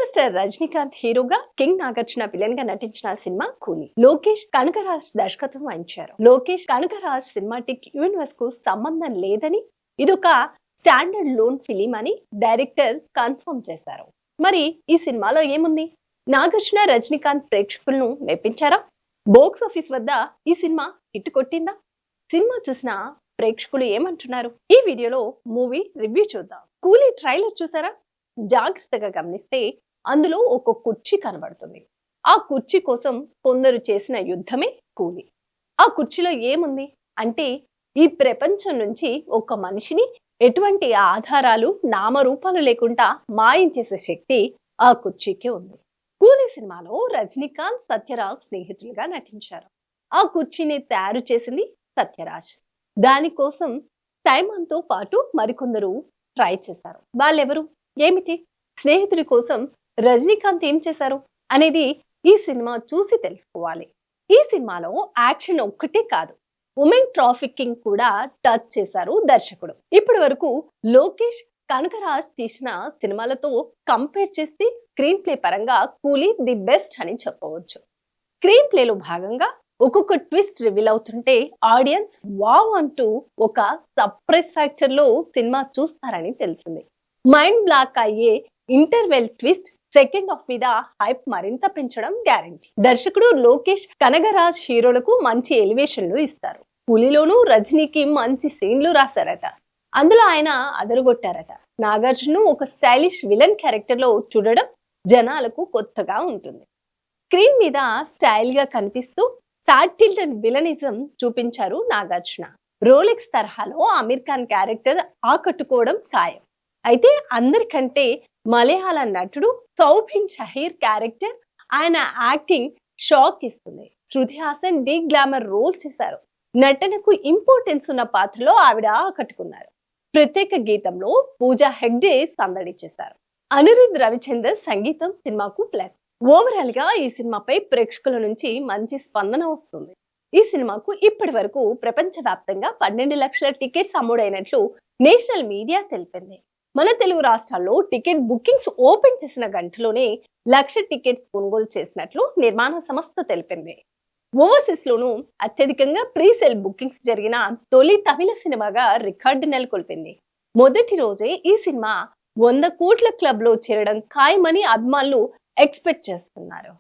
Star Rajinikanth హీరోగా, king Nagarjuna villain గా నటించిన సినిమా కూలీ. లోకేష్ కనకరాజ్ దర్శకత్వం వహించారు. లోకేష్ కనకరాజ్ సినిమాటిక్ యూనివర్స్ కు సంబంధం లేదని, ఇదొక స్టాండర్డ్ లోన్ ఫిలిం అని డైరెక్టర్ కన్ఫర్మ్ చేశారు. మరి ఈ సినిమాలో ఏముంది? నాగార్జున రజనీకాంత్ ప్రేక్షకులను మెప్పించారా? బాక్స్ ఆఫీస్ వద్ద ఈ సినిమా హిట్ కొట్టిందా? సినిమా చూసిన ప్రేక్షకులు ఏమంటున్నారు? ఈ వీడియోలో మూవీ రివ్యూ చూద్దాం. కూలీ ట్రైలర్ చూసారా? జాగ్రత్తగా గమనిస్తే అందులో ఒక కుర్చీ కనబడుతుంది. ఆ కుర్చీ కోసం కొందరు చేసిన యుద్ధమే కూలీ. ఆ కుర్చీలో ఏముంది అంటే, ఈ ప్రపంచం నుంచి ఒక మనిషిని ఎటువంటి ఆధారాలు నామరూపాలు లేకుండా మాయం చేసే శక్తి ఆ కుర్చీకి ఉంది. కూలీ సినిమాలో రజనీకాంత్, సత్యరాజ్ స్నేహితులుగా నటించారు. ఆ కుర్చీని తయారు చేసింది సత్యరాజ్. దానికోసం సైమాన్ తో పాటు మరికొందరు ట్రై చేశారు. వాళ్ళెవరు, ఏమిటి, స్నేహితుడి కోసం రజనీకాంత్ ఏం చేశారు అనేది ఈ సినిమా చూసి తెలుసుకోవాలి. ఈ సినిమాలో యాక్షన్ ఒక్కటే కాదు, ఉమెన్ ట్రాఫికింగ్ కూడా టచ్ చేశారు దర్శకుడు. ఇప్పటి వరకు లోకేష్, కనకరాజ్ తీసిన సినిమాలతో కంపేర్ చేస్తే స్క్రీన్ ప్లే పరంగా కూలీ ది బెస్ట్ అని చెప్పవచ్చు. స్క్రీన్ ప్లేలో భాగంగా ఒక్కొక్క ట్విస్ట్ రివీల్ అవుతుంటే ఆడియన్స్ వావ్ అంటూ ఒక సర్ప్రైజ్ ఫ్యాక్టర్ లో సినిమా చూస్తారని తెలిసింది. మైండ్ బ్లాక్ అయ్యే ఇంటర్వెల్ ట్విస్ట్ సెకండ్ హాఫ్ మీద హైప్ మరింత పెంచడం గ్యారంటీ. దర్శకుడు లోకేష్, కనగరాజ్ హీరోలకు మంచి ఎలివేషన్లు ఇస్తారు. పులిలోనూ రజనీకి మంచి సీన్లు రాశారట. అందులో ఆయన అదరగొట్టారట. నాగార్జున ఒక స్టైలిష్ విలన్ క్యారెక్టర్ లో చూడడం జనాలకు కొత్తగా ఉంటుంది. స్క్రీన్ మీద స్టైల్ గా కనిపిస్తూ సాటిల్డ్ విలనిజం చూపించారు నాగార్జున. రోలెక్స్ తరహాలో అమీర్ ఖాన్ క్యారెక్టర్ ఆకట్టుకోవడం ఖాయం. అయితే అందరికంటే మలయాళ నటుడు సౌబిన్ షహీర్ క్యారెక్టర్, ఆయన యాక్టింగ్ షాక్ ఇస్తుంది. Shruti Haasan D glamour role చేశారు. నటనకు ఇంపార్టెన్స్ ఉన్న పాత్రలో ఆవిడ ఆకట్టుకున్నారు. ప్రత్యేక గీతంలో పూజా హెగ్డే సందడి చేశారు. అనిరుద్ రవిచందర్ సంగీతం సినిమాకు ప్లస్. ఓవరాల్ గా ఈ సినిమాపై ప్రేక్షకుల నుంచి మంచి స్పందన వస్తుంది. ఈ సినిమాకు ఇప్పటి వరకు ప్రపంచ వ్యాప్తంగా 12 లక్షల టికెట్స్ అమ్ముడైనట్లు నేషనల్ మీడియా తెలిపింది. మన తెలుగు రాష్ట్రాల్లో టికెట్ బుకింగ్స్ ఓపెన్ చేసిన గంటలోనే 1,00,000 టికెట్స్ కొనుగోలు చేసినట్లు నిర్మాణ సంస్థ తెలిపింది. ఓవర్సీస్ లోనూ అత్యధికంగా ప్రీ సేల్ బుకింగ్స్ జరిగిన తొలి తమిళ సినిమాగా రికార్డు నెలకొల్పింది. మొదటి రోజే ఈ సినిమా 100 కోట్ల క్లబ్ లో చేరడం ఖాయమని అభిమానులు ఎక్స్పెక్ట్ చేస్తున్నారు.